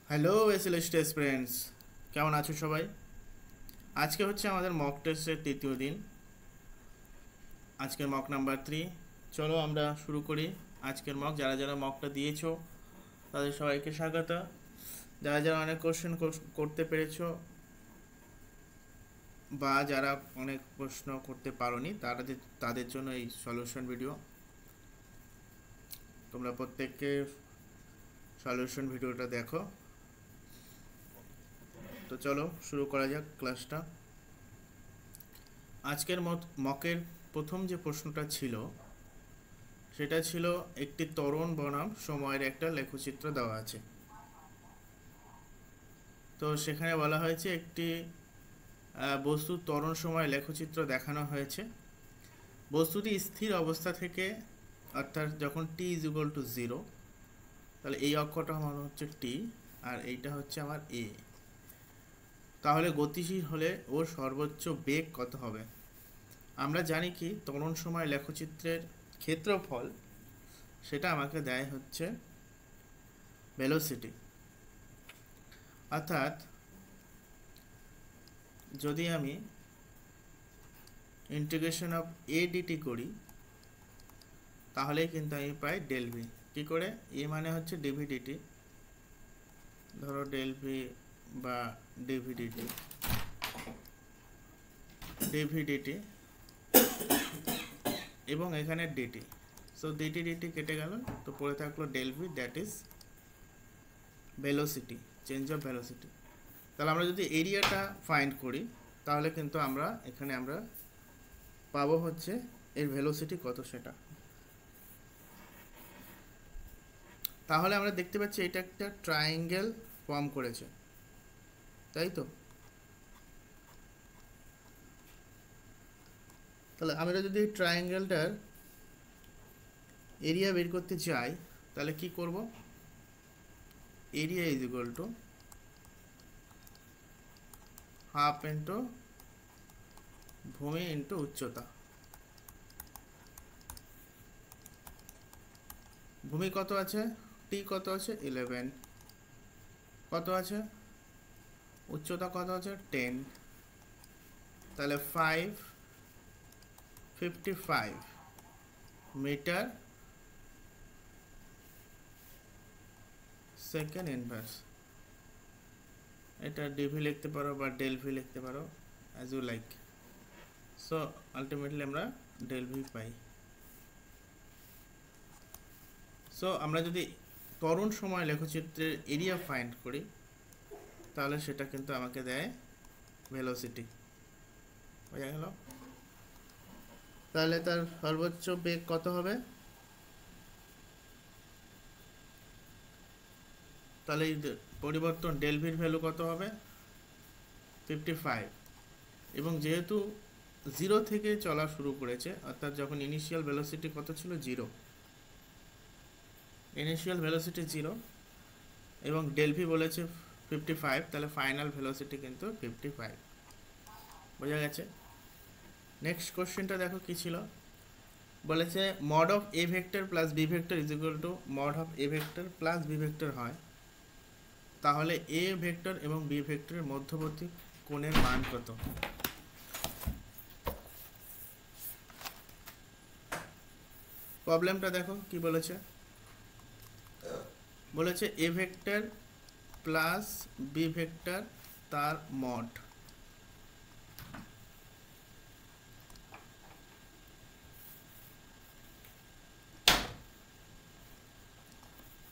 Hello SLST friends, কেমন আছো সবাই? আজকে হচ্ছে আমাদের মক টেস্টের তৃতীয় দিন। আজকের মক নাম্বার 3। চলো আমরা শুরু করি আজকের মক। যারা যারা মকটা দিয়েছো তাদের সবাইকে স্বাগত। যারা যারা অনেক কোশ্চেন করতে পেরেছো বা যারা অনেক প্রশ্ন করতে পারোনি তাদের জন্য এই সলিউশন ভিডিও। তোমরা প্রত্যেককে সলিউশন ভিডিওটা দেখো। তো চলো শুরু করা যাক ক্লাসটা। আজকের মকের প্রথম যে প্রশ্নটা ছিল সেটা ছিল একটি তরুণ বনাম সময়ের একটা লেখচিত্র দেওয়া আছে। তো সেখানে বলা হয়েছে একটি বস্তুর ত্বরণ সময় লেখচিত্র দেখানো হয়েছে। বস্তুটি স্থির অবস্থা থেকে, অর্থাৎ যখন টি ইজ ইকুয়াল টু 0, তাহলে এই অক্ষটা আমার হচ্ছে টি আর এইটা হচ্ছে আমার এ। তাহলে গতিশীল হলে ওর সর্বোচ্চ বেগ কত হবে? আমরা জানি কি ত্বরণ সময় লেখচিত্রের ক্ষেত্রফল সেটা আমাকে দেয় হচ্ছে ভেলোসিটি। অর্থাৎ যদি আমি ইন্টিগ্রেশন অফ এ ডিটি করি তাহলে কিন্তু আমি পাই ডেল ভি। কী করে? এ মানে হচ্ছে ডিভি ডিটি, ধরো ডেল ভি বা ডিভি ডিটি, ডিভি ডিটি এবং এখানে ডিটি। সো ডিটি ডিটি কেটে গেল, তো পড়ে থাকলো del v, that is velocity, change of velocity. তাহলে আমরা যদি এরিয়াটা ফাইন্ড করি তাহলে কিন্তু আমরা এখানে পাবো হচ্ছে এর ভেলোসিটি কত সেটা। তাহলে আমরা দেখতে পাচ্ছি এটা একটা ট্রায়াঙ্গেল ফর্ম করেছে, তাই তো? তাহলে আমরা যদি ট্রায়াঙ্গেলটার এরিয়া বের করতে চাই তাহলে কি করব? Area is equal to half into ভূমি ইন্টু উচ্চতা। ভূমি কত আছে? টি কত আছে? 11। কত আছে? উচ্চতা কত আছে? 10। তাহলে 555 মিটার সেকেন্ড ইনভার্স। এটা ডিভি লিখতে পারো বা ডেল ভি লিখতে পারো, as you like. So ultimately আমরা ডেল ভি পাই। সো আমরা যদি ত্বরণ সময় লেখচিত্রের এরিয়া ফাইন্ড করি তাহলে সেটা কিন্তু আমাকে দেয় ভেলোসিটি। বোঝা গেল? তাহলে তার সর্বোচ্চ বেগ কত হবে? তাহলে পরিবর্তন ডেল ভির ভ্যালু কত হবে? 55। এবং যেহেতু 0 থেকে চলা শুরু করেছে, অর্থাৎ যখন ইনিশিয়াল ভেলোসিটি কত ছিল? 0। ইনিশিয়াল ভেলোসিটি 0 এবং ডেল ভি বলেছে 55, তাহলে ফাইনাল ভেলোসিটি কিন্তু 55। বোঝা গেছে? নেক্সট কোশ্চেনটা দেখো কি ছিল। বলেছে mod of a vector plus B vector is equal to mod of a vector plus B vector হয়, তাহলে এ ভেক্টর এবং বি ভেক্টরের মধ্যবর্তী কোণের মান কত? প্রবলেমটা দেখো কি বলেছে। বলেছে a vector plus B vector তার মড।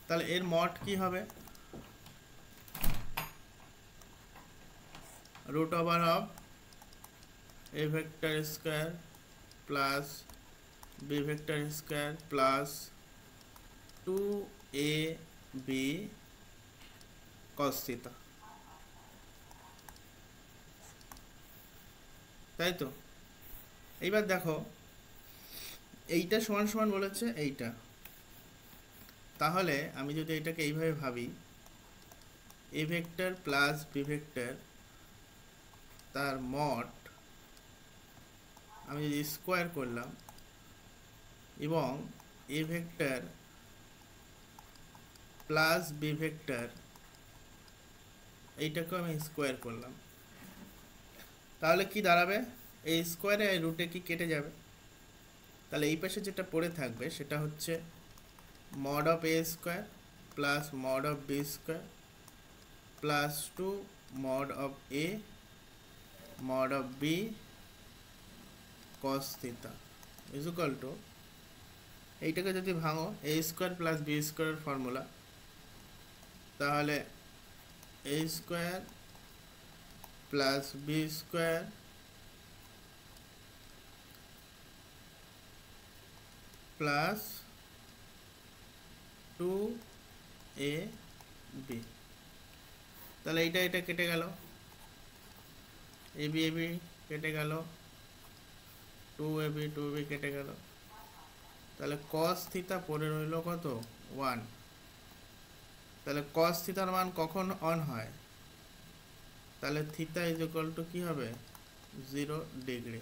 তাহলে এর মড কি হবে? Root over of a vector square plus B vector square plus 2ab cos থিটা, তাই তো? এইবার দেখো এইটা সমান সমান বলেছে এইটা। তাহলে আমি যদি এটাকে এইভাবে ভাবি, A vector plus B vector তার মড আমি যদি স্কোয়ার করলাম এবং A vector plus B vector এইটাকেও আমি স্কোয়ার করলাম, তাহলে কি দাঁড়াবে? এই স্কোয়ারে এই রুটে কি কেটে যাবে, তাহলে এই পাশে যেটা পড়ে থাকবে সেটা হচ্ছে mod of A square plus mod of B square plus 2 mod of A mod of B cos theta is equal to, এইটাকে যদি ভাঙো এ স্কোয়ার প্লাস বি স্কোয়ারের ফর্মুলা, তাহলে A square plus B square plus 2 A B, তাহলে এইটা এটা কেটে গেল, এ বি কেটে গেল, 2ab কেটে গেল, তাহলে cos থিটা পড়ে রইল কত? 1। তাহলে cos থিটার মান কখন অন হয়? তাহলে থিটা ইজ ইকুয়াল টু কি হবে? 0 ডিগ্রি।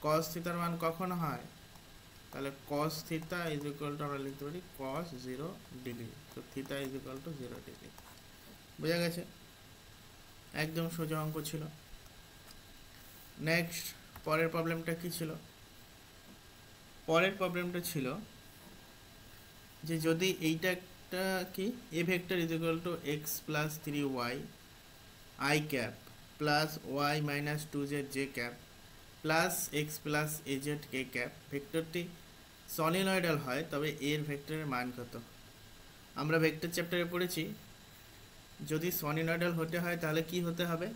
cos থিটার মান কখন হয়? তাহলে cos theta is equal two আমরা লিখতে পারি cos 0 ডিগ্রি। তো theta is equal to 0 degree. বোঝা গেছে? একদম সোজা অঙ্ক ছিল। নেক্সট পরের প্রবলেমটা কি ছিল? পরের প্রবলেমটা ছিল যে যদি এইটা একটা কি a vector is equal to x plus 3y i cap plus y minus 2z j cap plus x plus a z k cap ভেক্টরটি সলিনয়েডাল হয়, তবে এর ভেক্টরের মান কত? আমরা ভেক্টর চ্যাপ্টারে পড়েছি যদি সলিনয়েডাল হতে হয় তাহলে কি হতে হবে?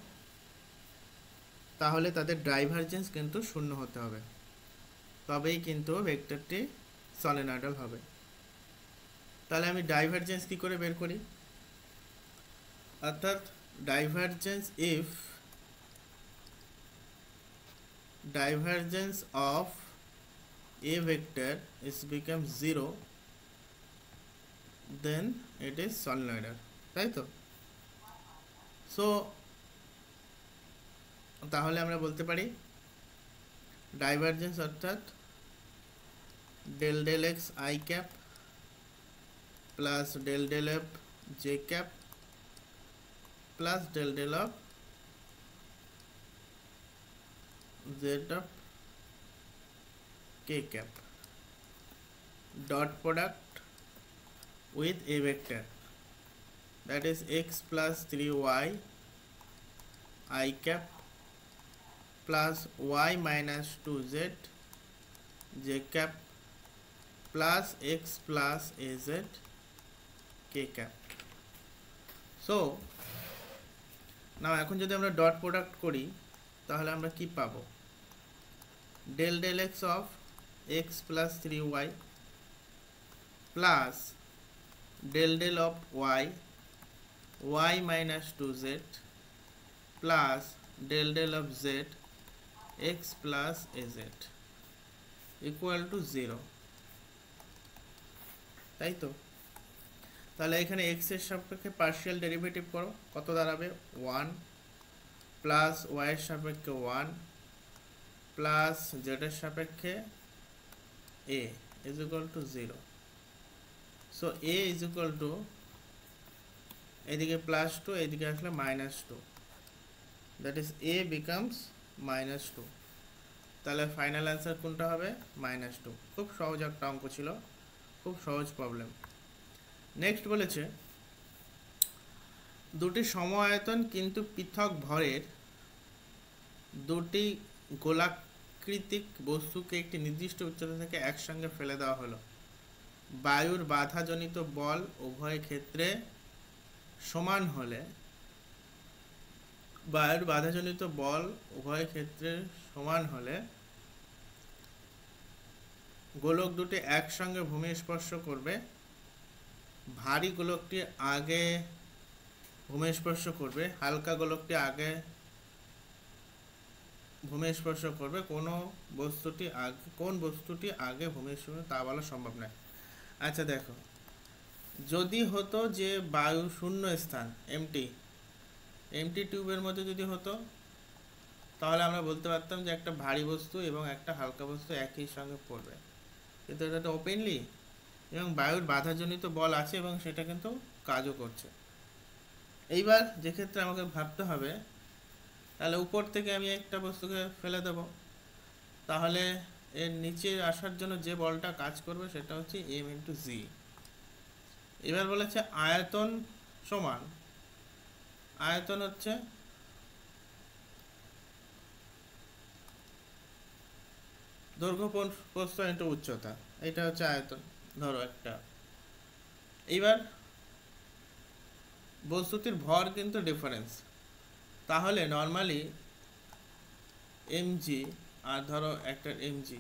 তাহলে তাদের ডাইভারজেন্স কিন্তু শূন্য হতে হবে, তবেই কিন্তু ভেক্টরটি সলিনয়েডাল হবে। তাহলে আমি ডাইভারজেন্স কি করে বের করি? অর্থাৎ divergence if divergence of a vector is become 0 then it is solenoidal, তাই তো? সো তাহলে আমরা বলতে পারি ডাইভারজেন্স অর্থাৎ del del x i cap plus del del f j cap plus del del of z of k cap dot product with a vector that is x plus 3y I cap plus y minus 2z j cap plus x plus az k cap. So now এখন যদি আমরা dot product করি তাহলে আমরা কি পাবো? Del del x of x plus 3y plus del del of y minus 2z plus del del of z x plus az equal to 0, তাই তো? তাহলে এখানে x এর সাপেক্ষে পার্শিয়াল ডেরিভেটিভ করো, কত দাঁড়াবে? 1 প্লাস y এর সাপেক্ষে 1 প্লাস z এর সাপেক্ষে a is equal to 0. So a is equal to এদিকে প্লাস 2 এদিকে আসলে minus 2, that is a becomes minus 2. তাহলে ফাইনাল অ্যান্সার কোনটা হবে? মাইনাস 2। খুব সহজ একটা অঙ্ক ছিল, খুব সহজ প্রবলেম। নেক্সট বলেছে দুটি সম-আয়তন কিন্তু পৃথক ভরের দুটি গোলাকৃতিক বস্তুকে একটি নির্দিষ্ট উচ্চতা থেকে একসঙ্গে ফেলে দেওয়া হলো। বায়ুর বাধাজনিত বল উভয় ক্ষেত্রে সমান হলে গোলক দুটি একসঙ্গে ভূমি স্পর্শ করবে। ভারী গোলকটি আগে ভূমি স্পর্শ করবে, হালকা গোলকটি আগে ভূমি স্পর্শ করবে। কোন বস্তুটি আগে ভূমি স্পর্শ তা বলা সম্ভব নয়। আচ্ছা দেখো, যদি হতো যে বায়ু শূন্য স্থান এমটি টিউবের মধ্যে যদি হতো তাহলে আমরা বলতে পারতাম যে একটা ভারী বস্তু এবং একটা হালকা বস্তু একই সঙ্গে পড়বে, কিন্তু এটা তো ওপেনলি এবং বায়ুর বাধাজনিত বল আছে এবং সেটা কিন্তু কাজও করছে। এইবার যে ক্ষেত্রে আমাকে ভাবতে হবে, তাহলে উপর থেকে আমি একটা বস্তুকে ফেলে দেব, তাহলে এর নিচে আসার জন্য যে বলটা কাজ করবে সেটা হচ্ছে এম ইন্টু জি। এবার বলেছে আয়তন সমান, আয়তন হচ্ছে দৈর্ঘ্য প্রস্থ ইন্টু উচ্চতা, এটা হচ্ছে আয়তন ধরো একটা। এইবার বস্তুটির ভর কিন্তু ডিফারেন্স, তাহলে নর্মালি এমজি আর ধরো একটা এমজি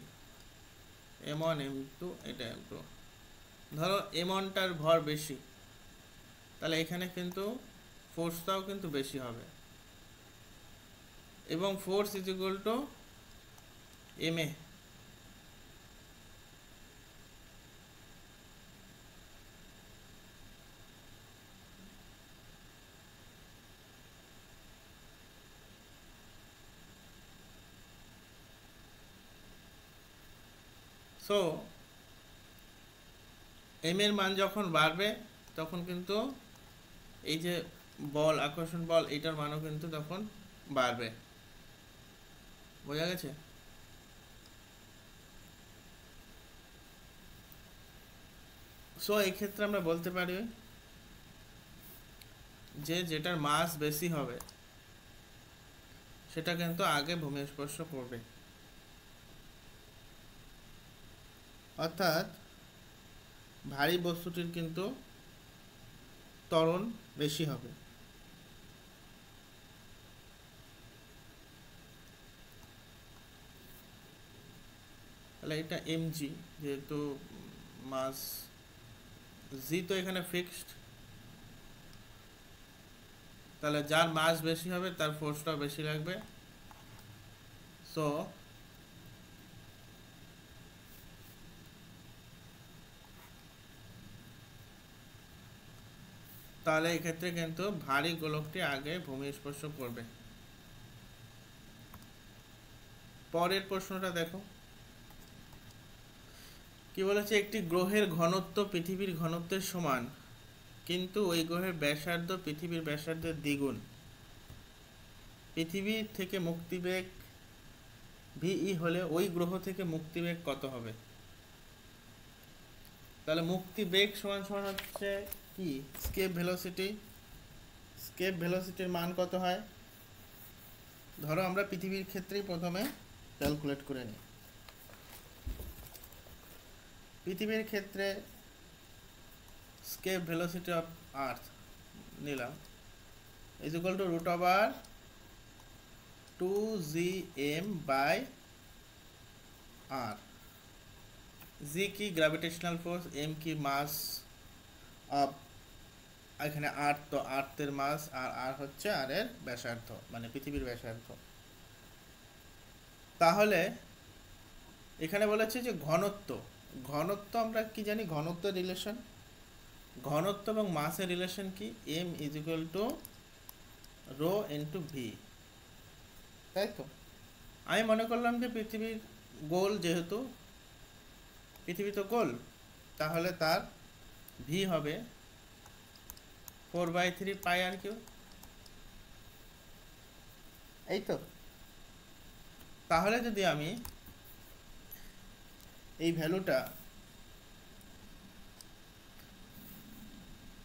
M1 M2, এটা M2, ধরো M1টার ভর বেশি, তাহলে এখানে কিন্তু ফোর্সটাও কিন্তু বেশি হবে, এবং force is equal to MA। So m এর মান যখন বাড়বে তখন কিন্তু এই যে বল, আকর্ষণ বল, এটার মানও কিন্তু তখন বাড়বে। বোঝা গেছে? সো এই ক্ষেত্রে আমরা বলতে পারি যে যেটার মাস বেশি হবে সেটা কিন্তু আগে ভূমি স্পর্শ করবে, অর্থাৎ ভারী বস্তুটির কিন্তু ত্বরণ বেশি হবে। তাহলে এটা এমজি, যেহেতু মাস জি তো এখানে ফিক্সড, তাহলে যার মাস বেশি হবে তার ফোর্সটাও বেশি লাগবে। সো তাহলে এক্ষেত্রে কিন্তু ভারী গোলকটি আগে ভূমি স্পর্শ করবে। পরের প্রশ্নটা দেখো কি বলেছে, একটি গ্রহের ঘনত্ব পৃথিবীর ঘনত্বের সমান, কিন্তু ওই গ্রহের ব্যাসার্ধ পৃথিবীর ব্যাসার্ধের দ্বিগুণ। পৃথিবী থেকে মুক্তিবেগ ভিই হলে ওই গ্রহ থেকে মুক্তিবেগ কত হবে? তাহলে মুক্তিবেগ সমান সমান হচ্ছে কি, স্কেপ ভেলোসিটি। স্কেপ ভেলোসিটির মান কত হয়? ধরো আমরা পৃথিবীর ক্ষেত্রেই প্রথমে ক্যালকুলেট করে নিই। পৃথিবীর ক্ষেত্রে স্কেপ ভেলোসিটি অফ আর্থ নিলাম is equal to root over 2gm by R. G কি গ্র্যাভিটেশনাল ফোর্স, এম কি মাস অফ, এখানে আর্থ, তো আর্থের মাস, আর আর হচ্ছে আর এর ব্যাসার্ধ, মানে পৃথিবীর ব্যাসার্ধ। তাহলে এখানে বলেছে যে ঘনত্ব, ঘনত্ব আমরা কি জানি, ঘনত্ব রিলেশন, ঘনত্ব এবং মাসের রিলেশন কি, m is equal to rho into v, তাই তো। আমি মনে করলাম যে পৃথিবীর গোল, যেহেতু পৃথিবী তো গোল, তাহলে তার ভি হবে 4/3 পাই আর কিউ, এই তো। তাহলে যদি আমি এই ভ্যালুটা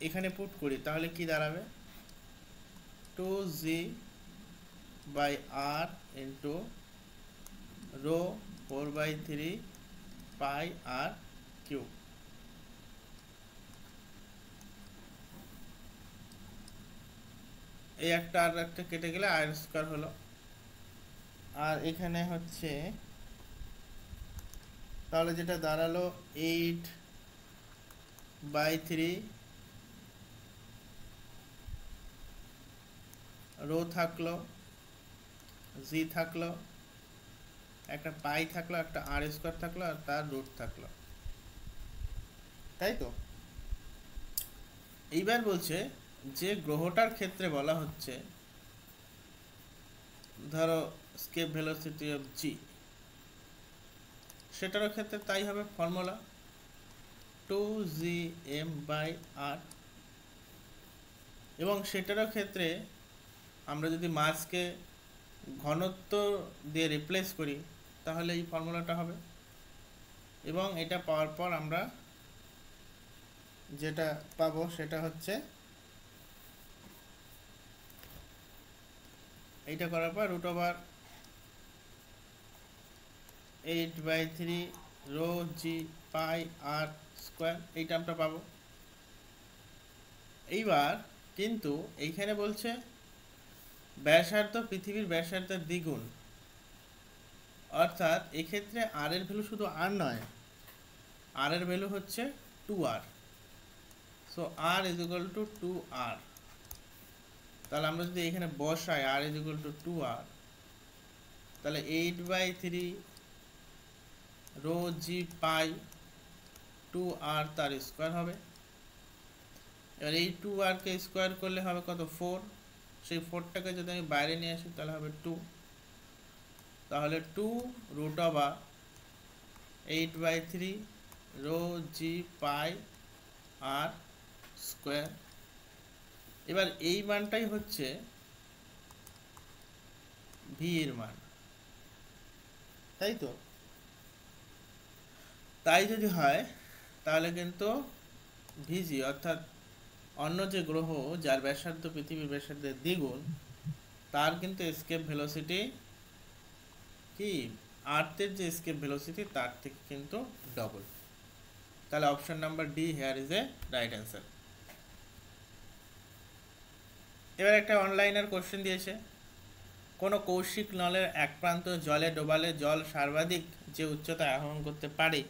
এখানে পুট করি তাহলে কি দাঁড়াবে, 2g/r ইন্টু রো 4/3 পাই আর কিউ। এই একটা আর একটা কেটে গেলে আর স্কয়ার হলো, আর এখানে হচ্ছে তাহলে যেটা দাঁড়ালো 8/3 রো থাকলো, জি থাকলো, একটা পাই থাকলো, একটা আর স্কয়ার থাকলো, আর তার রুট থাকলো, তাই তো। এইবার বলছে যে গ্রহটার ক্ষেত্রে বলা হচ্ছে, ধরো স্কেপ ভেলোসিটি অফ জি, সেটারও ক্ষেত্রে তাই হবে, ফর্মুলা 2gm/r। এবং সেটারও ক্ষেত্রে আমরা যদি মাসকে ঘনত্ব দিয়ে রিপ্লেস করি তাহলে এই ফর্মুলাটা হবে। এবং এটা পাওয়ার পর আমরা যেটা পাবো সেটা হচ্ছে এইটা করার পর √8/3 রো জি পাই আর স্কোয়ার এইটা আমরা পাবো। এইবার কিন্তু এইখানে বলছে ব্যাসার্ধ পৃথিবীর ব্যাসার্ধের দ্বিগুণ, অর্থাৎ এক্ষেত্রে আর এর ভ্যালু শুধু আর নয়, আর এর ভ্যালু হচ্ছে 2r। So r is equal two 2r। তাহলে আমরা যদি এখানে বসাই r is equal two 2r, তাহলে 8/3 রো জি পাই 2r তার স্কোয়ার হবে। এবার এই 2r কে স্কোয়ার করলে হবে কত? 4। সেই 4টাকে যদি আমি বাইরে নিয়ে আসি তাহলে হবে 2। তাহলে 2√8/3 রো জি পাই আর স্কোয়ার। এবার এই মানটাই হচ্ছে ভি এর মান, তাই তো? তাই যদি হয় তাহলে কিন্তু ভিজি অর্থাৎ অন্য যে গ্রহ যার ব্যাসার্ধ পৃথিবীর ব্যাসার্ধের দ্বিগুণ তার কিন্তু এসকেপ ভেলোসিটি কি আর্থের যে এসকেপ ভেলোসিটি তার থেকে কিন্তু ডবল। তাহলে option number D hair is a right answer. এবার একটা অনলাইনের কোশ্চেন দিয়েছে, কোনো কৌশিক নলের এক প্রান্ত জলে ডোবালে জল সর্বাধিক যে উচ্চতা আহরণ করতে পারে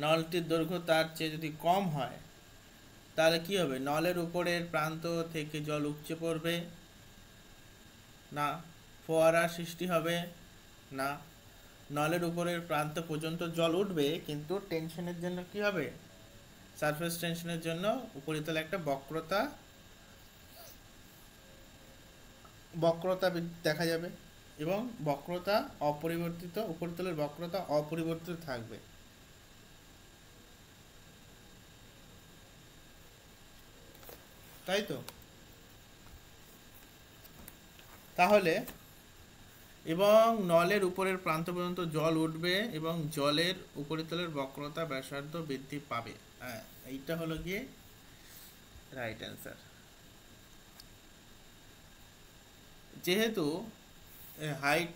নলটির দৈর্ঘ্য তার চেয়ে যদি কম হয় তাহলে কি হবে? নলের উপরের প্রান্ত থেকে জল উপচে পড়বে না, ফোয়ারা সৃষ্টি হবে না, নলের উপরের প্রান্ত পর্যন্ত জল উঠবে কিন্তু টেনশনের জন্য কি হবে? সারফেস টেনশনের জন্য উপরিতলে একটা বক্রতা দেখা যাবে এবং বক্রতা অপরিবর্তিত, উপরিতলের বক্রতা অপরিবর্তিত থাকবে। তাই তো? তাহলে এবং নলের উপরের প্রান্ত পর্যন্ত জল উঠবে এবং জলের উপরিতলের বক্রতা ব্যাসার্ধ বৃদ্ধি পাবে। হ্যাঁ, এইটা হলো গিয়ে রাইট অ্যান্সার। যেহেতু হাইট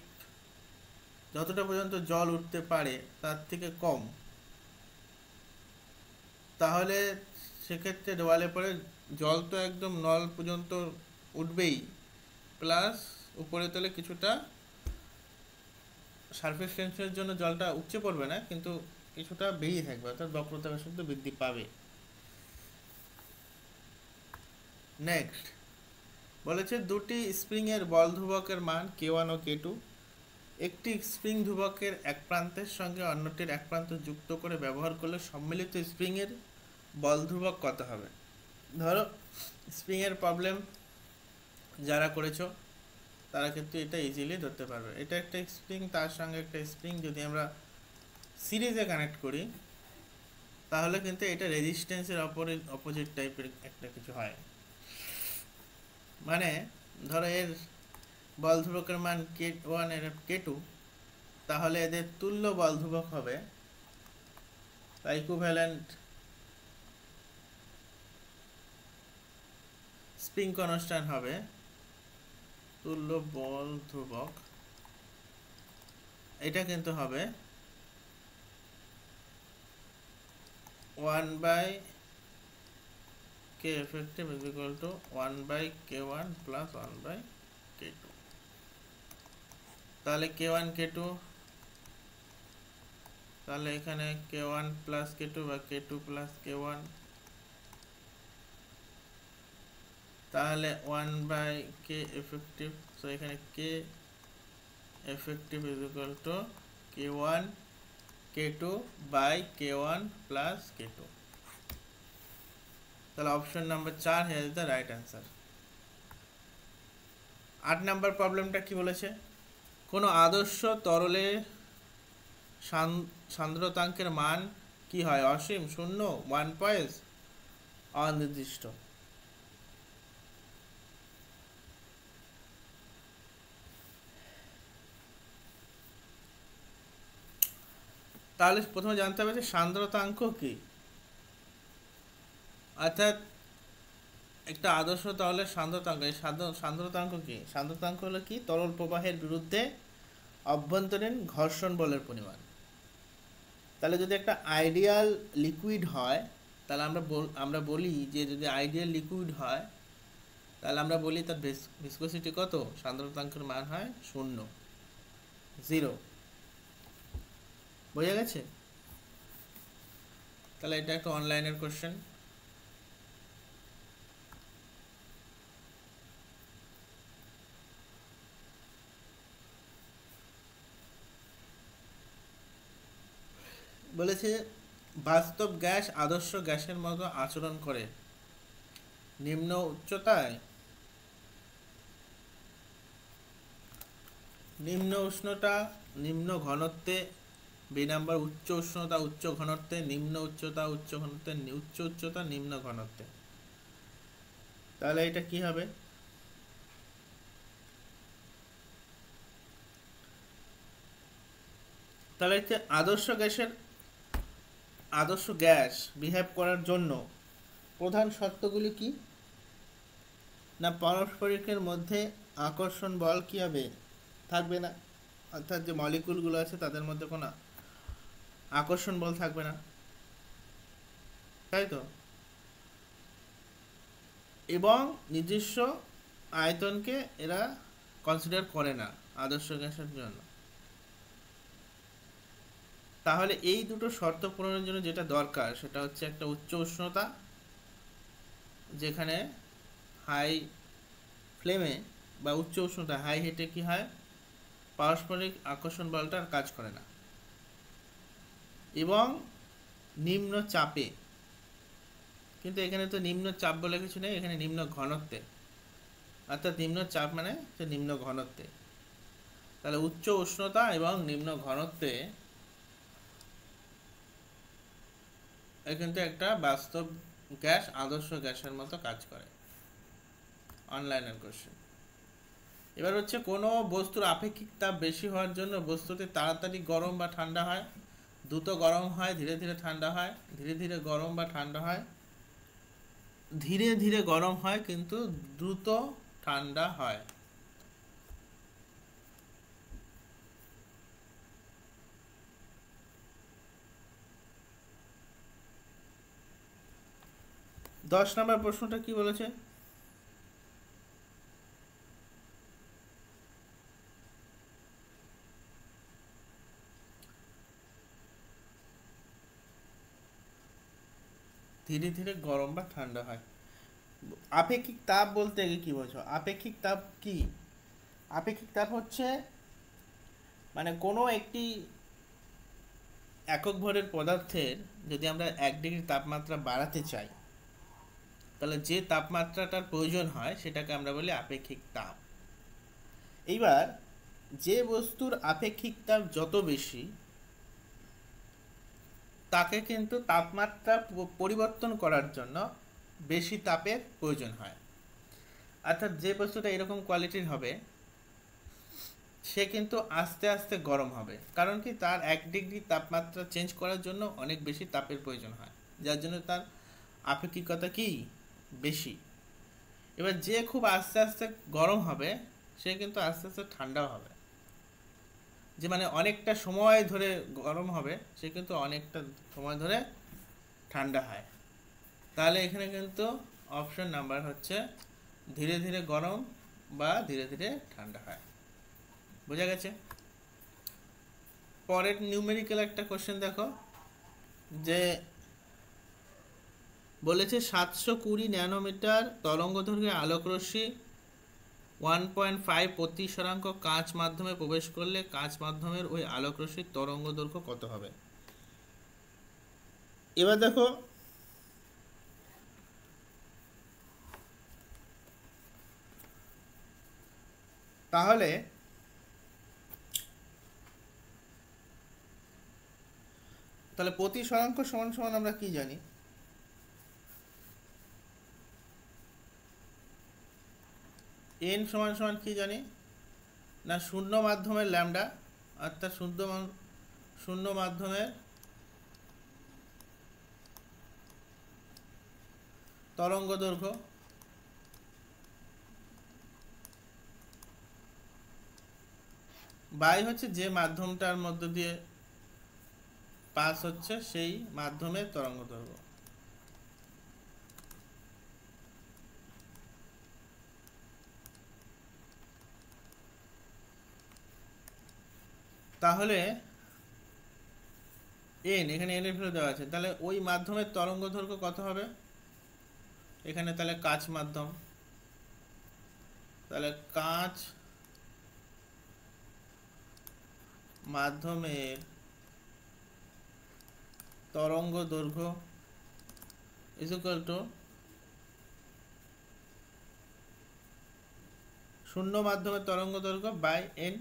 যতটা পর্যন্ত জল উঠতে পারে তার থেকে কম, তাহলে সেক্ষেত্রে দেওয়ালে পরে জল তো একদম নল পর্যন্ত উঠবেই, প্লাস উপরে তলে কিছুটা সারফেস টেনশনের জন্য জলটা উপচে পড়বে না কিন্তু কিছুটা বেরিয়ে থাকবে, অর্থাৎ বক্রতা ব্যাসার্ধ বৃদ্ধি পাবে। নেক্সট বলেছে দুটি স্প্রিং এর বল ধ্রুবকের মান k1 ও k2 একটি স্প্রিং ধ্রুবকের এক প্রান্তের সঙ্গে অন্যটির এক প্রান্ত যুক্ত করে ব্যবহার করলে সম্মিলিত স্প্রিং এর বল ধ্রুবক কত হবে? ধরো স্প্রিং এর প্রবলেম যারা করেছো তারা কিন্তু এটা ইজিলি ধরতে পারবে। এটা একটা স্প্রিং, তার সঙ্গে একটা স্প্রিং যদি আমরা সিরিজে কানেক্ট করি তাহলে কিন্তু এটা রেজিস্ট্যান্সের অপোজিট টাইপের একটা কিছু হয়। মানে ধরো এর বল ধ্রুবকের মান k1 এর k2, তাহলে এদের তুল্য বল ধ্রুবক হবে বা ইকুইভ্যালেন্ট স্প্রিং কনস্ট্যান্ট হবে, তুল্য বল ধ্রুবক এটা কিন্তু হবে 1/k effective is equal to 1/k1 plus 1/k2। তাহলে k1 k2, তাহলে এখানে k1 plus k2 বা k2 plus k1, তাহলে 1/k effective, so এখানে k effective is equal to k1 k2 by k1 plus k2। তাহলে option number 4 here is the right answer। 8 number প্রবলেমটা কি বলেছে? কোনো আদর্শ তরলে সান্দ্রতাঙ্কের মান কি হয়? অসীম, শূন্য, 1 পয়েন্ট, অনির্দিষ্ট। তাহলে প্রথমে জানতে হবে যে সান্দ্রতাঙ্ক কি, অর্থাৎ একটা আদর্শ তাহলে সান্দ্রতাঙ্ক, এই সান্দ্রতাঙ্ক কি? সান্দ্রতাঙ্ক হলো কি? তরল প্রবাহের বিরুদ্ধে অভ্যন্তরীণ ঘর্ষণ বলের পরিমাণ। তাহলে যদি একটা আইডিয়াল লিকুইড হয়, তাহলে আমরা বলি যে যদি আইডিয়াল লিকুইড হয় তাহলে আমরা বলি তার ভিসকোসিটি কত? সান্দ্রতাঙ্কের মান হয় 0, 0। বোঝা গেছে? তাহলে এটা একটা অনলাইনের কোশ্চেন। বলেছে বাস্তব গ্যাস আদর্শ গ্যাসের মতো আচরণ করে নিম্ন উচ্চতায়, নিম্ন উষ্ণতা নিম্ন ঘনত্বে, বি নাম্বার উচ্চ উষ্ণতা উচ্চ ঘনত্বে, নিম্ন উচ্চতা উচ্চ ঘনত্বে, উচ্চ উচ্চতা নিম্ন ঘনত্বে। তাহলে এটা কি হবে? তাহলে হচ্ছে আদর্শ গ্যাস বিহেভ করার জন্য প্রধান শর্তগুলি কি? না পারস্পরিকের মধ্যে আকর্ষণ বল কি হবে? থাকবে না, অর্থাৎ যে মলিকুলগুলো আছে তাদের মধ্যে কোনো আকর্ষণ বল থাকবে না, তাই তো। এবং নিজস্ব আয়তনকে এরা কনসিডার করে না আদর্শ গ্যাসের জন্য। তাহলে এই দুটো শর্ত পূরণের জন্য যেটা দরকার সেটা হচ্ছে একটা উচ্চ উষ্ণতা, যেখানে হাই ফ্লেমে বা উচ্চ উষ্ণতা হাই হিটে কি হয়? পারস্পরিক আকর্ষণ বলটা আর কাজ করে না। এবং নিম্ন চাপে, কিন্তু এখানে তো নিম্ন চাপ বলে কিছু নেই, এখানে নিম্ন ঘনত্বে, অর্থাৎ নিম্ন চাপ মানে হচ্ছে নিম্ন ঘনত্বে। তাহলে উচ্চ উষ্ণতা এবং নিম্ন ঘনত্বে কিন্তু একটা বাস্তব গ্যাস আদর্শ গ্যাসের মতো কাজ করে। অনলাইনের কোশ্চেন। এবার হচ্ছে কোনো বস্তুর আপেক্ষিক তাপ বেশি হওয়ার জন্য বস্তুটি তাড়াতাড়ি গরম বা ঠান্ডা হয়, দ্রুত গরম হয়, ধীরে ধীরে ঠান্ডা হয়, ধীরে ধীরে গরম বা ঠান্ডা হয়, ধীরে ধীরে গরম হয় কিন্তু দ্রুত ঠান্ডা হয়। দশ নম্বর প্রশ্নটা কি বলেছে? ধীরে ধীরে গরম বা ঠান্ডা হয়। আপেক্ষিক তাপ বলতে কি বোঝো? আপেক্ষিক তাপ কি? আপেক্ষিক তাপ হচ্ছে মানে কোনো একটি একক ভরের পদার্থের যদি আমরা 1 ডিগ্রি তাপমাত্রা বাড়াতে চাই, তাহলে যে তাপমাত্রাটার প্রয়োজন হয় সেটাকে আমরা বলি আপেক্ষিক তাপ। এইবার যে বস্তুর আপেক্ষিক তাপ যত বেশি, তাকে কিন্তু তাপমাত্রা পরিবর্তন করার জন্য বেশি তাপের প্রয়োজন হয়। অর্থাৎ যে বস্তুটা এরকম কোয়ালিটির হবে সে কিন্তু আস্তে আস্তে গরম হবে, কারণ কি তার 1 ডিগ্রি তাপমাত্রা চেঞ্জ করার জন্য অনেক বেশি তাপের প্রয়োজন হয়, যার জন্য তার আপেক্ষিকতা কি বেশি। এবার যে খুব আস্তে আস্তে গরম হবে সে কিন্তু আস্তে আস্তে ঠান্ডাও হবে। যে মানে অনেকটা সময় ধরে গরম হবে সে কিন্তু অনেকটা সময় ধরে ঠান্ডা হয়। তাহলে এখানে কিন্তু অপশন নাম্বার হচ্ছে ধীরে ধীরে গরম বা ধীরে ধীরে ঠান্ডা হয়। বোঝা গেছে? পরের নিউমেরিক্যাল একটা কোশ্চেন দেখো, যে বলেছে 720 ন্যানোমিটার তরঙ্গদৈর্ঘ্যের আলোকরশ্মি 1.5 প্রতিসরাঙ্ক কাঁচ মাধ্যমে প্রবেশ করলে কাঁচ মাধ্যমের ওই আলোকরশ্মির তরঙ্গ দৈর্ঘ্য কত হবে? এবার দেখো তাহলে প্রতিসরাঙ্ক সমান সমান আমরা কি জানি? এন সমান সমান কি জানি? না শূন্য মাধ্যমের ল্যামডা, অর্থাৎ শূন্য মাধ্যমের তরঙ্গ দৈর্ঘ্য, বাই হচ্ছে যে মাধ্যমটার মধ্য দিয়ে পাস হচ্ছে সেই মাধ্যমের তরঙ্গ দৈর্ঘ্য। তাহলে এন, এখানে এন এর ভ্যালু দেওয়া আছে, তাহলে ওই মাধ্যমের তরঙ্গ দৈর্ঘ্য কত হবে? এখানে তাহলে কাচ মাধ্যম, তাহলে কাচ মাধ্যমের তরঙ্গ দৈর্ঘ্য ইজ ইকুয়াল টু শূন্য মাধ্যমের তরঙ্গ দৈর্ঘ্য বাই এন।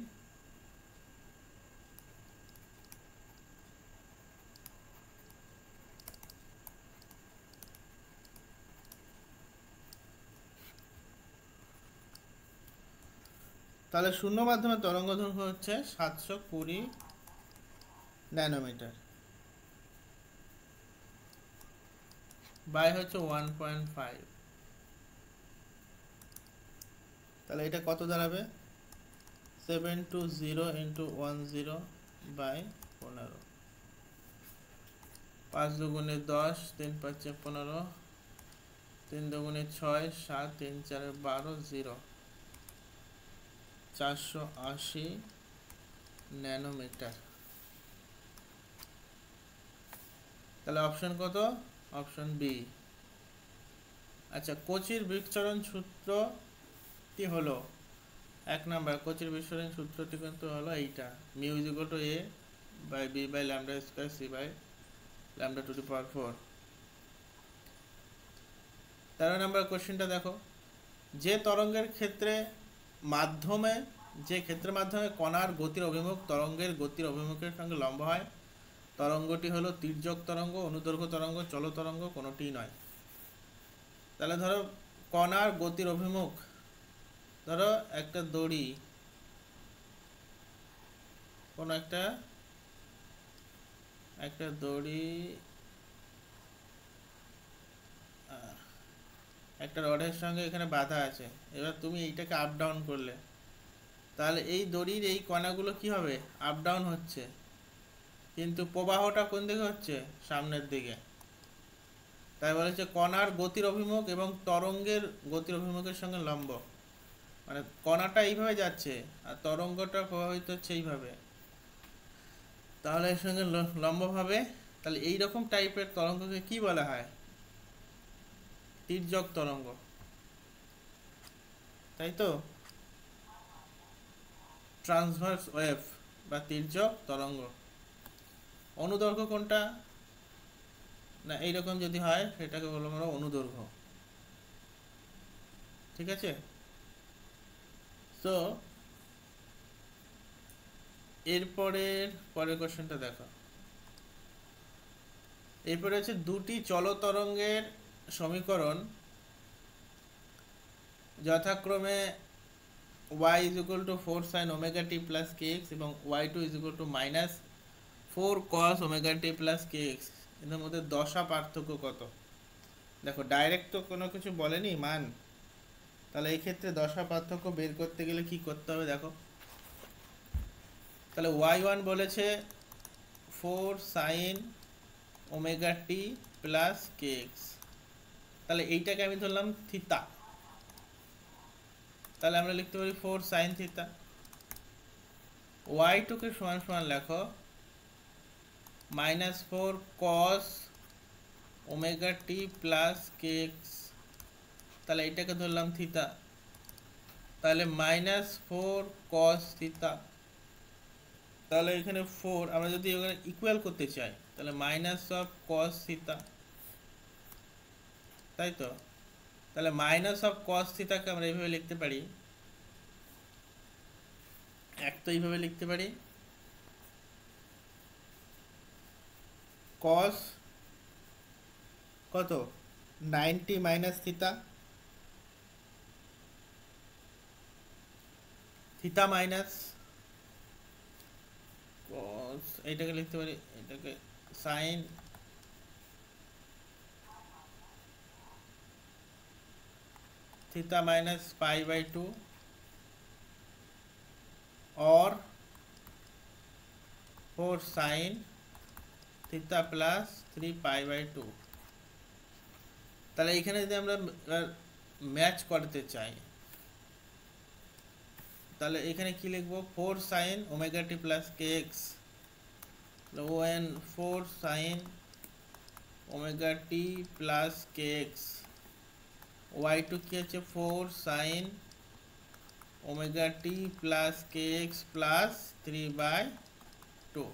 তাহলে শূন্য মাধ্যমের তরঙ্গ দৈর্ঘ্য হচ্ছে 720 ন্যানোমিটার, বাই হচ্ছে 1.5। তাহলে এটা কত দাঁড়াবে? 720 ইন্টু 10 বাই 15, 5 দুগুণে 10, 3 5 15, 3 দুগুণে 6, 7 3 4 12, 0, 480 ন্যানোমিটার। তাহলে অপশন কত? Option b. আচ্ছা, কচির বিচ্ছুরণ সূত্রটি হলো, 1 নাম্বার কচির বিচ্ছুরণ সূত্রটি কিন্তু হলো এইটা, mu is equal to a by b by lambda square c by lambda to the power 4। 13 number কোশ্চেনটা দেখো, যে তরঙ্গের ক্ষেত্রে মাধ্যমে কণার গতির অভিমুখ তরঙ্গের গতির অভিমুখের সঙ্গে লম্ব হয়, তরঙ্গটি হলো তির্যক তরঙ্গ, অনুদৈর্ঘ্য তরঙ্গ, চল তরঙ্গ, কোনোটিই নয়। তাহলে ধরো কণার গতির অভিমুখ, ধরো একটা দড়ি, কোন একটা দড়ি একটা রডের সঙ্গে এখানে বাঁধা আছে, এবার তুমি এইটাকে আপ ডাউন করলে, তাহলে এই দড়ির এই কণাগুলো কি হবে? আপ ডাউন হচ্ছে, কিন্তু প্রবাহটা কোন দিকে হচ্ছে? সামনের দিকে। তাই বলেছে কণার গতির অভিমুখ এবং তরঙ্গের গতির অভিমুখের সঙ্গে লম্ব, মানে কণাটা এইভাবে যাচ্ছে আর তরঙ্গটা প্রবাহিত হচ্ছে এইভাবে, তাহলে এর সঙ্গে লম্বভাবে, তাহলে এইরকম টাইপের তরঙ্গকে কি বলা হয়? তির্যক তরঙ্গ, তাই তো? ট্রান্সভার্স ওয়েভ বা তির্যক তরঙ্গ। অনুদৈর্ঘ্য কোনটা? না এইরকম যদি হয় সেটাকে বলবো আমরা অনুদৈর্ঘ্য। ঠিক আছে, তো পরের কোশ্চেনটা দেখো। এরপরে হচ্ছে দুটি চল তরঙ্গের সমীকরণ যথাক্রমে y is equal to 4 sin omega t plus kx এবং y2 is equal to minus 4 cos omega t plus kx, এদের মধ্যে দশা পার্থক্য কত? দেখো ডাইরেক্ট তো কোনো কিছু বলেনি মান, তাহলে এই ক্ষেত্রে দশা পার্থক্য বের করতে গেলে কি করতে হবে দেখো। তাহলে y1 বলেছে 4 sin omega t plus kx, তাহলে এইটাকে আমি ধরলাম থিতা, তাহলে আমরা লিখতে পারি 4 sin থিতা। y2 কে সমান সমান লেখো -4 cos omega t plus kx, তাহলে এইটাকে ধরলাম থিতা, তাহলে -4 cos থিতা। তাহলে এখানে 4 আমরা যদি এখানে ইকুয়াল করতে চাই তাহলে -cos থিতা, তাই তো? তাহলে -cos থিতাকে আমরা এইভাবে লিখতে পারি, এক তো এইভাবে লিখতে পারি cos কত 90 মাইনাস থিতা, থিতা মাইনাস cos, এইটাকে লিখতে পারি, এটাকে sin theta minus pi by 2 or 4 sin theta plus 3 pi by 2। তাহলে এখানে যদি আমরা ম্যাচ করতে চাই তাহলে এখানে কি লিখবো 4 sin omega t plus kx when 4 sin omega t plus kx y2 কি আছে 4 sin omega t plus kx plus 3 by 2।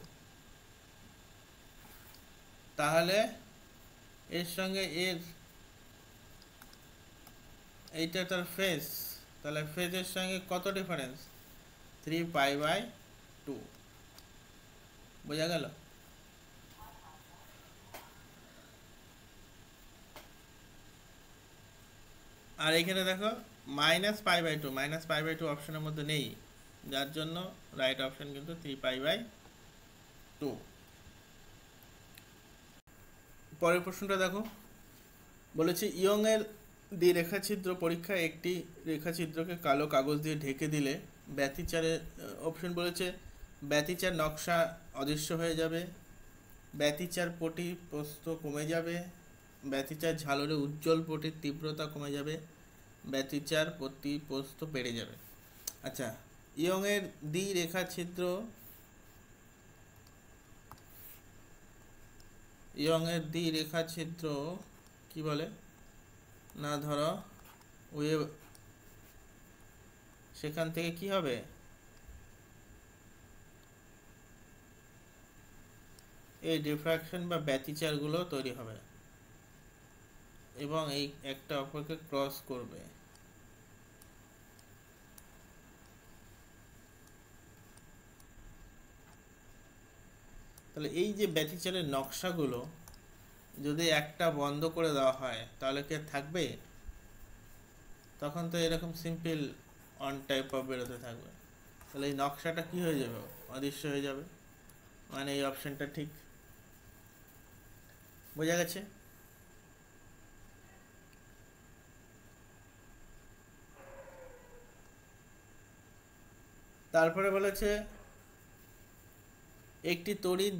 তাহলে এর সঙ্গে এর এইটা তার ফেজ, তাহলে ফেজের সঙ্গে কত ডিফারেন্স 3 পাই বাই 2। বোঝা গেল? আর এখানে দেখো minus pi by 2, minus pi by 2 অপশনের মধ্যে নেই, যার জন্য রাইট অপশন কিন্তু 3 পাই বাই 2। পরের প্রশ্নটা দেখো, বলেছে ইয়ং এর দ্বিরেখাছিদ্র পরীক্ষায় একটি রেখাছিদ্রকে কালো কাগজ দিয়ে ঢেকে দিলে ব্যতিচারের অপশন বলেছে ব্যতিচার নকশা অদৃশ্য হয়ে যাবে, ব্যতিচার পটি প্রস্থ কমে যাবে, ব্যতিচার ঝালরে উজ্জ্বল পটির তীব্রতা কমে যাবে, ব্যতিচার পটি প্রস্থ বেড়ে যাবে। আচ্ছা, ইয়ং এর দ্বিরেখাছিদ্র কি বলে না, ধরো ওয়েভ, সেখান থেকে কি হবে এই ডিফ্রাকশন বা ব্যতিচারগুলো তৈরি হবে এবং এই একটা অপরকে ক্রস করবে। তাহলে এই যে ব্যতিচারের নকশাগুলো যদি একটা বন্ধ করে দেওয়া হয় তাহলে কি থাকবে? তখন তো এরকম সিম্পল অন টাইপ অফ বেরোতে থাকবে, তাহলে এই নকশাটা কি হয়ে যাবে? অদৃশ্য হয়ে যাবে। মানে এই অপশনটা ঠিক। বোঝা গেছে? তারপরে বলেছে একটি তড়িৎ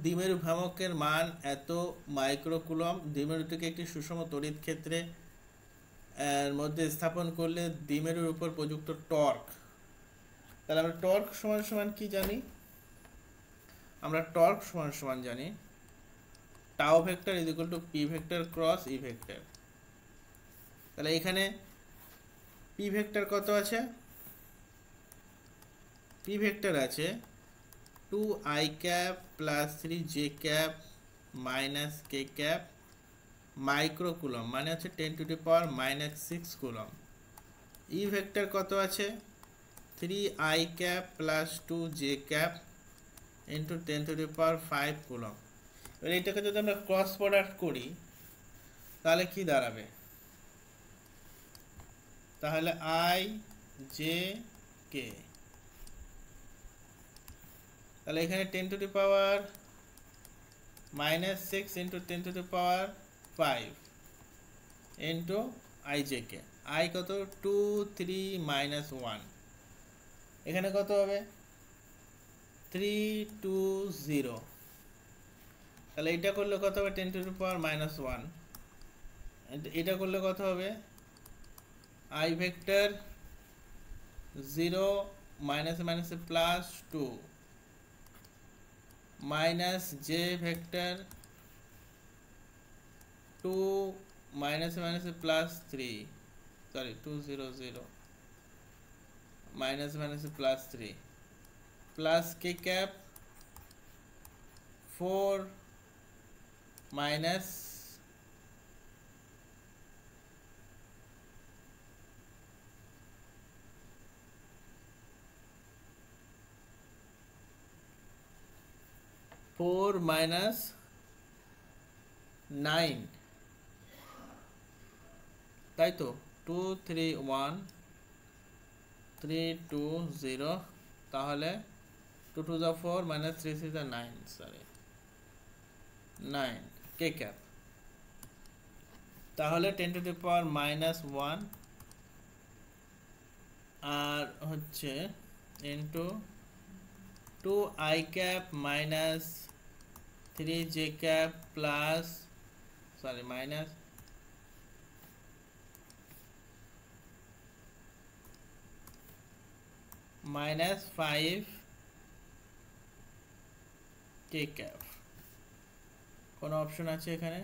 দ্বিমেরু ভ্রামকের মান এত মাইক্রোকুলম, দ্বিমেরুটিকে একটি সুষম তড়িৎ ক্ষেত্রে এর মধ্যে স্থাপন করলে দ্বিমেরুর উপর প্রযুক্ত টর্ক। তাহলে আমরা টর্ক সমান সমান কি জানি? আমরা টর্ক সমান সমান জানি টাও vector is equal two P vector cross E vector. তাহলে এখানে পি ভেক্টর কত আছে? পি ভেক্টর আছে 2i cap plus 3j cap minus k cap microcoulomb, মানে হচ্ছে 10 two the power minus 6 coulomb. E vector কত আছে? 3i cap plus 2j cap into 10 two the power 5 coulomb. এবার এটাকে যদি আমরা ক্রস প্রোডাক্ট করি তাহলে কি দাঁড়াবে? তাহলে i j k, তাহলে এখানে 10 two the power minus 6 into 10 two the power 5 into I J K. I কত? 2 3 মাইনাস 1। এখানে কত হবে? 3 2 0। তাহলে এটা করলে কত হবে? 10 টু দি পাওয়ার মাইনাস 1। এটা করলে কত হবে? আই ভেক্টর 0 মাইনাস মাইনাসে plus 2 minus J vector 2 minus মাইনাসে প্লাস 3, সরি 2 0 0 মাইনাস মাইনাসে প্লাস 3 প্লাস কে ক্যাপ 4 মাইনাস মাইনাস 9, তাই তো 2 3 1 3 2 0, তাহলে 2 2 4 মাইনাস 3 3 9, সরি 9 কে ক্যাপ। তাহলে 10 টু দি পাওয়ার মাইনাস 1 আর হচ্ছে into 2i cap minus 3j cap plus minus -5k cap. কোনো option আছে এখানে?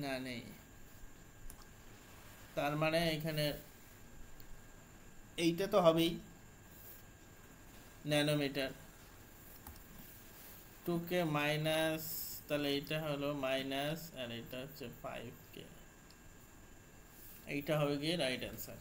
না, নেই। তার মানে এখানে এইটা তো হবেই ন্যানোমিটার। 2k মাইনাস, তাহলে এইটা হলো মাইনাস, আর এটা হচ্ছে 5k। এইটা হবে গিয়ে রাইট অ্যান্সার।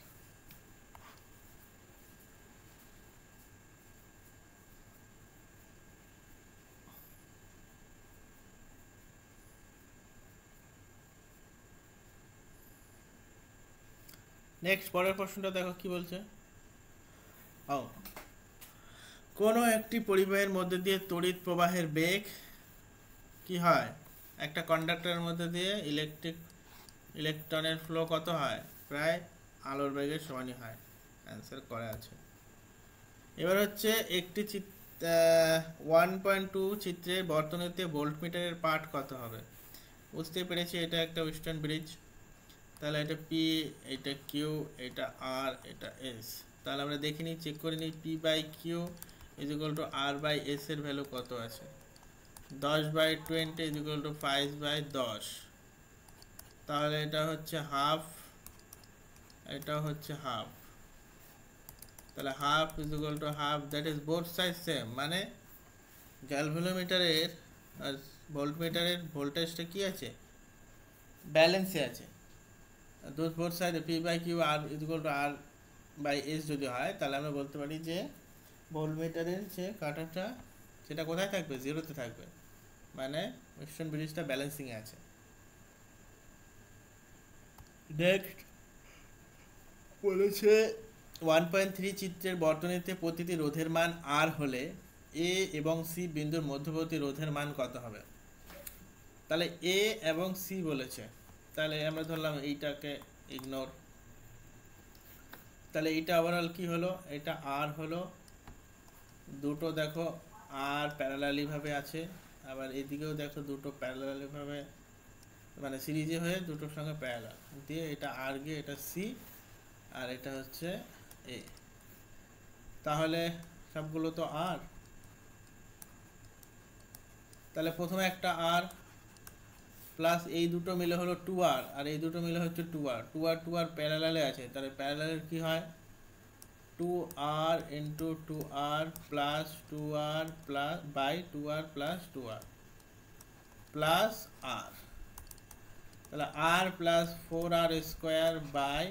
নেক্সট পরের প্রশ্নটা দেখো কি বলছে। কোনো একটি পরিবাহের মধ্যে দিয়ে তড়িৎ প্রবাহের বেগ কি হয়? একটা কন্ডাক্টরের মধ্যে দিয়ে ইলেকট্রনের ফ্লো কত হয়? প্রায় আলোর বেগের সমানই হয়। অ্যান্সার করা আছে। এবার হচ্ছে একটি 1.2 চিত্রের বর্তনীতে ভোল্টমিটারের পাঠ কত হবে? বুঝতে পেরেছি এটা একটা ওয়েস্টার্ন ব্রিজ। তাহলে এটা পি, এটা কিউ, এটা আর, এটা এস। তাহলে আমরা দেখে নিই, চেক করে নিই। P by q is equal to r by s এর ভ্যালু কত আছে? 10/20 ইজ ইকুয়াল টু 5/10। তাহলে এটা হচ্ছে হাফ, এটা হচ্ছে হাফ। তাহলে half is equal to half, that is both side same. মানে গ্যালভ্যানোমিটারের আর ভোল্টমিটারের ভোল্টেজটা কি আছে? ব্যালেন্সে আছে। Both side p by q r is equal to r by s যদি হয়, তাহলে আমরা বলতে পারি যে ভোল্টমিটারের যে কাঁটাটা সেটা কোথায় থাকবে? জিরোতে থাকবে। মানে ওয়েস্টার্ন ব্রিজটা ব্যালেন্সিংয়ে আছে। নেক্সট বলেছে 1.3 চিত্রের বর্তনীতে প্রতিটি রোধের মান আর হলে এ এবং সি বিন্দুর মধ্যবর্তী রোধের মান কত হবে? তাহলে এ এবং সি বলেছে, তাহলে আমরা ধরলাম এইটাকে ইগনোর। তাহলে এইটা ওভারঅল কি হলো? এটা আর হলো, দুটো দেখো আর প্যারালালি ভাবে আছে, আবার এদিকেও দেখো দুটো প্যারালালি ভাবে, মানে সিরিজে হয়ে দুটোর সঙ্গে প্যারালাল দিয়ে এটা আর গিয়ে এটা সি, আর এটা হচ্ছে এ। তাহলে সবগুলো তো আর। তাহলে প্রথমে একটা আর প্লাস এই দুটো মিলে হলো 2r, আর এই দুটো মিলে হচ্ছে 2r। 2r প্যারালালে আছে, তাহলে প্যারালালের কি হয়? 2r into 2r plus 2r plus by 2r plus 2r plus r। তাহলে r plus 4r square by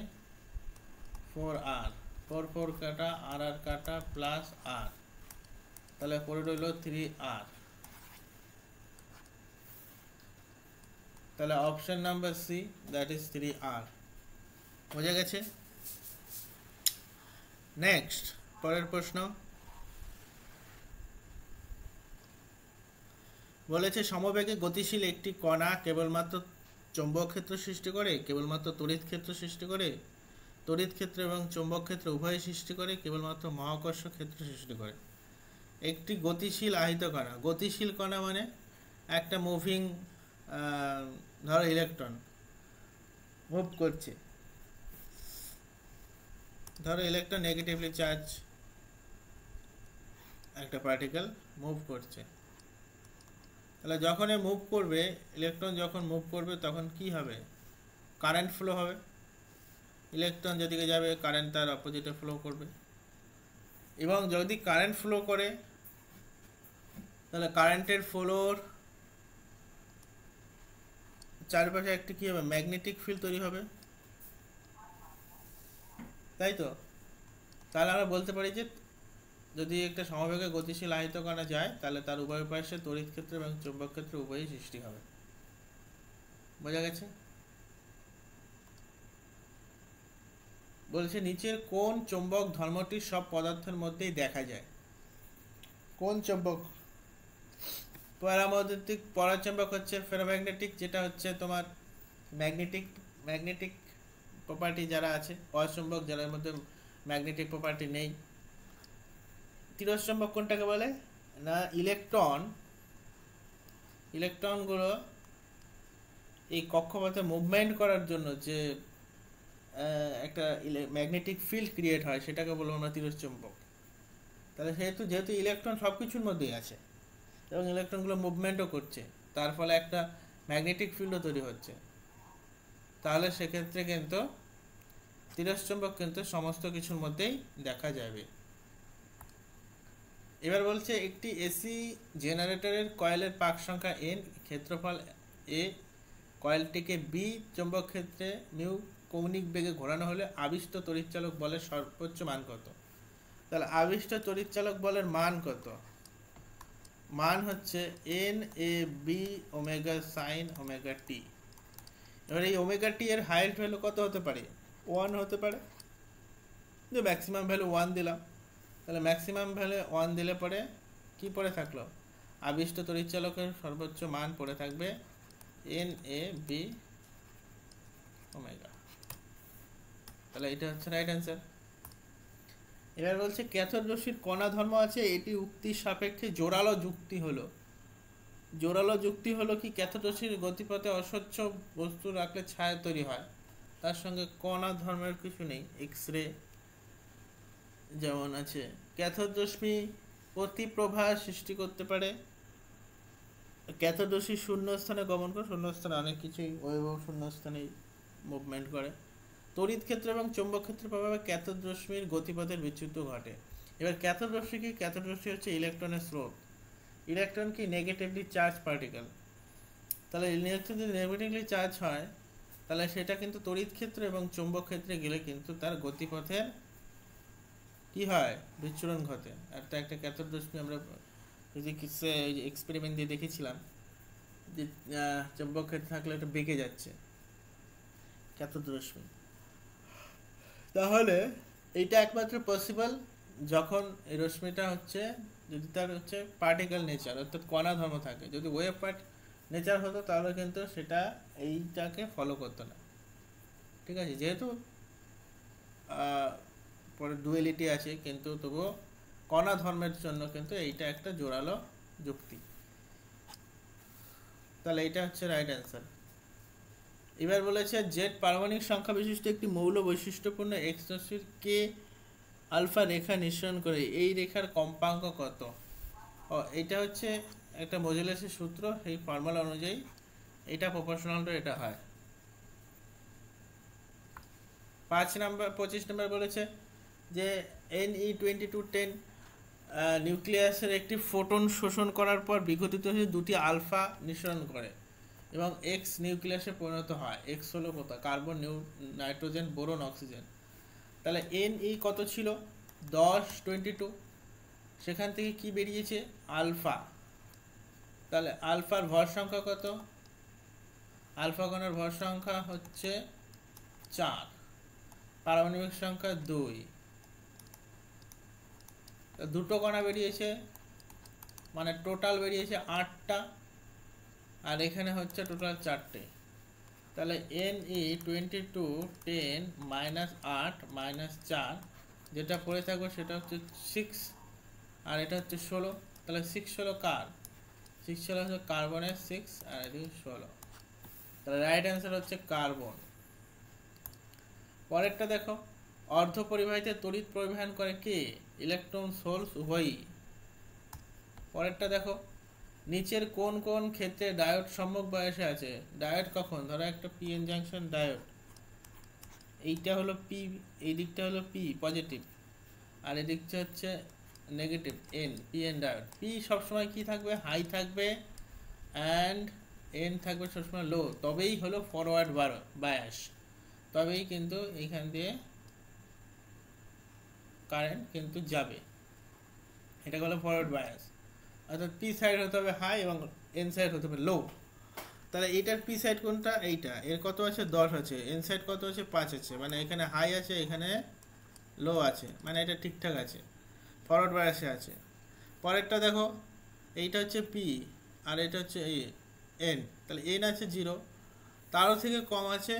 4r, 4 কাটা আর কাটা প্লাস r। তাহলে পরে রইল 3r। তাহলে option number c, that is 3r। বোঝা গেছে? নেক্সট পরের প্রশ্ন বলেছে সমবেগে গতিশীল একটি কণা কেবলমাত্র চৌম্বক ক্ষেত্র সৃষ্টি করে, কেবলমাত্র তড়িৎ ক্ষেত্র সৃষ্টি করে, তড়িৎ ক্ষেত্র এবং চৌম্বক ক্ষেত্র উভয় সৃষ্টি করে, কেবলমাত্র মহাকর্ষ ক্ষেত্র সৃষ্টি করে। একটি গতিশীল আহিত কণা, গতিশীল কণা মানে একটা মুভিং, ধরো ইলেকট্রন মুভ করছে, ধরো ইলেকট্রন নেগেটিভলি চার্জ একটা পার্টিকেল মুভ করছে। তাহলে যখন মুভ করবে, ইলেকট্রন যখন মুভ করবে তখন কি হবে? কারেন্ট ফ্লো হবে। ইলেকট্রন যেদিকে যাবে কারেন্ট তার অপোজিটে ফ্লো করবে। এবং যদি কারেন্ট ফ্লো করে তাহলে কারেন্টের ফ্লোর চারপাশে একটা কি হবে? ম্যাগনেটিক ফিল্ড তৈরি হবে, তাই তো? তাহলে আমরা বলতে পারি যে যদি একটা সমবেগে গতিশীল আহিত কণা যায়, তাহলে তার উভয় পাশে তড়িৎ ক্ষেত্র এবং চৌম্বক ক্ষেত্র উভয়ই সৃষ্টি হবে। বোঝা গেছে? বলছে নিচের কোন চৌম্বক ধর্মটি সব পদার্থের মধ্যেই দেখা যায়? কোন চৌম্বক? পরামৈদ্যুতিক পরাচৌম্বক হচ্ছে ফেরোম্যাগনেটিক, যেটা হচ্ছে তোমার ম্যাগনেটিক প্রপার্টি যারা আছে, অচুম্বক যাদের মধ্যে ম্যাগনেটিক প্রপার্টি নেই। তিরস্চম্বক কোনটাকে বলে না, ইলেকট্রনগুলো এই কক্ষপথে মুভমেন্ট করার জন্য যে একটা ম্যাগনেটিক ফিল্ড ক্রিয়েট হয় সেটাকে বলবো আমরা তিরস্চম্বক। তাহলে যেহেতু ইলেকট্রন সব কিছুর মধ্যেই আছে এবং ইলেকট্রনগুলো মুভমেন্টও করছে, তার ফলে একটা ম্যাগনেটিক ফিল্ডও তৈরি হচ্ছে, তাহলে সেক্ষেত্রে কিন্তু তিরস্চম্বক কিন্তু সমস্ত কিছুর মধ্যেই দেখা যাবে। এবার বলছে একটি এসি জেনারেটরের কয়েলের পাক সংখ্যা n, ক্ষেত্রফল a, কয়েলটিকে বি চৌম্বক ক্ষেত্রে মিউ কৌণিক বেগে ঘোরানো হলে আবিষ্ট তড়িৎচালক বলের সর্বোচ্চ মান কত? তাহলে আবিষ্ট তড়িৎচালক বলের মান কত? মান হচ্ছে N A B omega sine omega T. এবার এই ওমেগা টি এর হাইয়েস্ট ভ্যালু কত হতে পারে? 1 হতে পারে, যে ম্যাক্সিমাম ভ্যালু 1 দিলাম। তাহলে ম্যাক্সিমাম ভ্যালু 1 দিলে পরে কি পড়ে থাকলো? আবিষ্ট তড়িৎচালকের সর্বোচ্চ মান পড়ে থাকবে এন এ বি ওমেগা। তাহলে এটা হচ্ছে রাইট অ্যান্সার। এবার বলছে ক্যাথোড রশ্মির কণা ধর্ম আছে, এটি উক্তির সাপেক্ষে জোরালো যুক্তি হলো। জোরালো যুক্তি হলো কি, ক্যাথোড রশ্মির গতিপথে অস্বচ্ছ বস্তু রাখলে ছায়া তৈরি হয়, তার সঙ্গে কণা ধর্মের কিছু নেই। এক্স রে যেমন আছে, ক্যাথোড রশ্মি প্রতিপ্রভা সৃষ্টি করতে পারে, ক্যাথোড রশ্মি শূন্যস্থানে গমন করে, শূন্যস্থানে অনেক কিছুই ওয়েভও শূন্যস্থানে মুভমেন্ট করে। তড়িৎ ক্ষেত্র এবং চৌম্বক ক্ষেত্রের প্রভাবে ক্যাথোড রশ্মির গতিপথের বিচ্যুত ঘটে। এবার ক্যাথোড রশ্মি কি? ক্যাথোড রশ্মি হচ্ছে ইলেকট্রনের স্রোত। ইলেকট্রন কি? Negatively charge particle. তাহলে ইলেকট্রন যদি নেগেটিভলি চার্জ হয় তাহলে সেটা কিন্তু তড়িৎ ক্ষেত্র এবং চৌম্বক ক্ষেত্রে গেলে কিন্তু তার গতিপথের কি হয়? বিচ্ছুরণ ঘটে। আর তা একটা ক্যাথোড রশ্মি আমরা ফিজিক্সে এক্সপেরিমেন্ট দিয়ে দেখেছিলাম যে চৌম্বক ক্ষেত্রে থাকলে এটা বেঁকে যাচ্ছে ক্যাথোড রশ্মি। তাহলে এইটা একমাত্র পসিবল যখন এই রশ্মিটা হচ্ছে, যদি তার হচ্ছে পার্টিকেল নেচার অর্থাৎ কণা ধর্ম থাকে। যদি ওয়েভ পার্ট নেচার হতো তাহলে কিন্তু সেটা এইটাকে ফলো করতো না। ঠিক আছে, যেহেতু পরে ডুয়েলিটি আছে কিন্তু তবুও কণা ধর্মের জন্য কিন্তু এইটা একটা জোরালো যুক্তি। তাহলে এইটা হচ্ছে রাইট অ্যান্সার। এবার বলেছে জেড পারমাণবিক সংখ্যা বিশিষ্ট একটি মৌল বৈশিষ্ট্যপূর্ণ এক্স রশ্মির কে আলফা রেখা নিঃসরণ করে, এই রেখার কম্পাঙ্ক কত? এটা হচ্ছে একটা মজুলাসের সূত্র, সেই ফর্মুলা অনুযায়ী এটা প্রপোর্শনালটা এটা হয়। 25 নম্বর বলেছে যে Ne2210 নিউক্লিয়াসের একটি ফোটন শোষণ করার পর বিঘটিত হয়ে দুটি আলফা নিঃসরণ করে এবং এক্স নিউক্লিয়াসে পরিণত হয়। এক্স হলো কত? Carbon, nitrogen, boron, oxygen. তাহলে Ne কত ছিল? 1022। সেখান থেকে কি বেরিয়েছে? আলফা। তাহলে আলফার ভর সংখ্যা কত? আলফা কণার ভর সংখ্যা হচ্ছে 4, পারমাণবিক সংখ্যা 2। দুটো কণা বেরিয়েছে, মানে টোটাল বেরিয়েছে 8টা, আর এখানে হচ্ছে টোটাল 4টে। তাহলে Ne2210 -8 -4 যেটা পড়ে থাকবে সেটা হচ্ছে 6, আর এটা হচ্ছে 16। তাহলে 6 হলো কার? 6 হচ্ছে কার্বনের 6, আর এদিকে 16। তাহলে রাইট অ্যান্সার হচ্ছে কার্বন। পরেরটা দেখো, অর্ধ পরিবাহিতে তড়িৎ পরিবহন করে কে? ইলেকট্রন, সোলস উভয়ই। পরেরটা দেখো, নিচের কোন কোন ক্ষেত্রে ডায়োড সম্মুখ বয়সে আছে? ডায়োড কখন? ধরো একটা পিএন জাংশন ডায়োড, এইটা হলো পি, এই দিকটা হলো পি পজিটিভ, আর এই দিকটা হচ্ছে negative N, PN diode. P সবসময় কি থাকবে? হাই থাকবে, অ্যান্ড এন থাকবে সবসময় লো, তবেই হলো ফরওয়ার্ড বায়াস, তবেই কিন্তু এইখান দিয়ে কারেন্ট কিন্তু যাবে, এটা হলো ফরওয়ার্ড বায়াস। অর্থাৎ পি সাইড হতে হবে হাই এবং এন সাইড হতে হবে লো। তাহলে এইটার পি সাইড কোনটা? এইটা। এর কত আছে? 10 আছে। এন সাইড কত আছে? 5 আছে। মানে এখানে হাই আছে, এখানে লো আছে, মানে এটা ঠিকঠাক আছে, ফরওয়ার্ড বায়াসে আছে। পরেরটা দেখো, এইটা হচ্ছে পি আর এটা হচ্ছে এন। তাহলে এন আছে 0, তারও থেকে কম আছে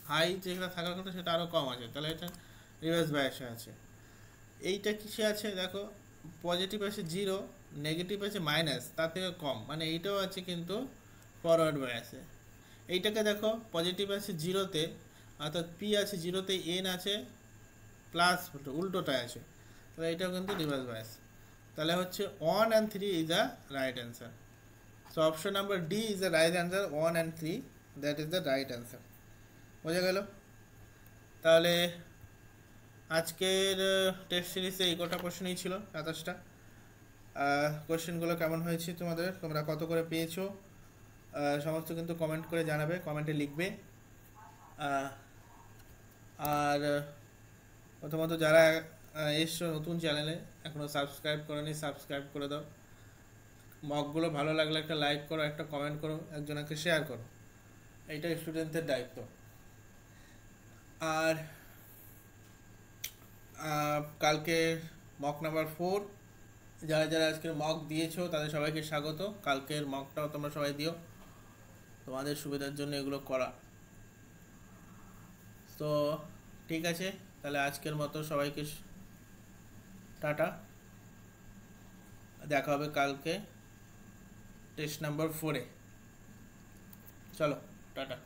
হাই যেটা থাকার কথা সেটা আরও কম আছে, তাহলে এটা রিভার্স বায়াসে আছে। এইটা কিসে আছে দেখো, পজিটিভ আছে 0, নেগেটিভ আছে মাইনাস, তার থেকে কম, মানে এইটাও আছে কিন্তু ফরওয়ার্ড বায়াসে। এইটাকে দেখো পজিটিভ আছে 0-তে, অর্থাৎ পি আছে 0-তে, এন আছে প্লাস, উল্টোটায় আছে, তাহলে এটাও কিন্তু রিভার্স বায়াস। তাহলে হচ্ছে 1 and 3 is the right answer. So option number D is the right answer, 1 and 3 that is the right answer. বোঝা গেল? তাহলে আজকের টেস্ট সিরিজে এই কটা কোশ্চেনই ছিল, 27টা। কোশ্চেনগুলো কেমন হয়েছে তোমাদের, তোমরা কত করে পেয়েছো সমস্ত কিন্তু কমেন্ট করে জানাবে, কমেন্টে লিখবে। আর প্রথমত যারা এসছো নতুন চ্যানেলে, এখনও সাবস্ক্রাইব করোনি, সাবস্ক্রাইব করে দাও। মকগুলো ভালো লাগলে একটা লাইক করো, একটা কমেন্ট করো, একজনকে শেয়ার করো, এইটা স্টুডেন্টদের দায়িত্ব। আর কালকে মক নাম্বার 4, যারা যারা আজকের মক দিয়েছো তাদের সবাইকে স্বাগত। কালকের মকটাও তোমরা সবাই দিও, তোমাদের সুবিধার জন্য এগুলো করা। তো ঠিক আছে, তাহলে আজকের মতো সবাইকে টাটা, দেখা হবে কালকে টেস্ট নাম্বার 4-এ। চলো টাটা।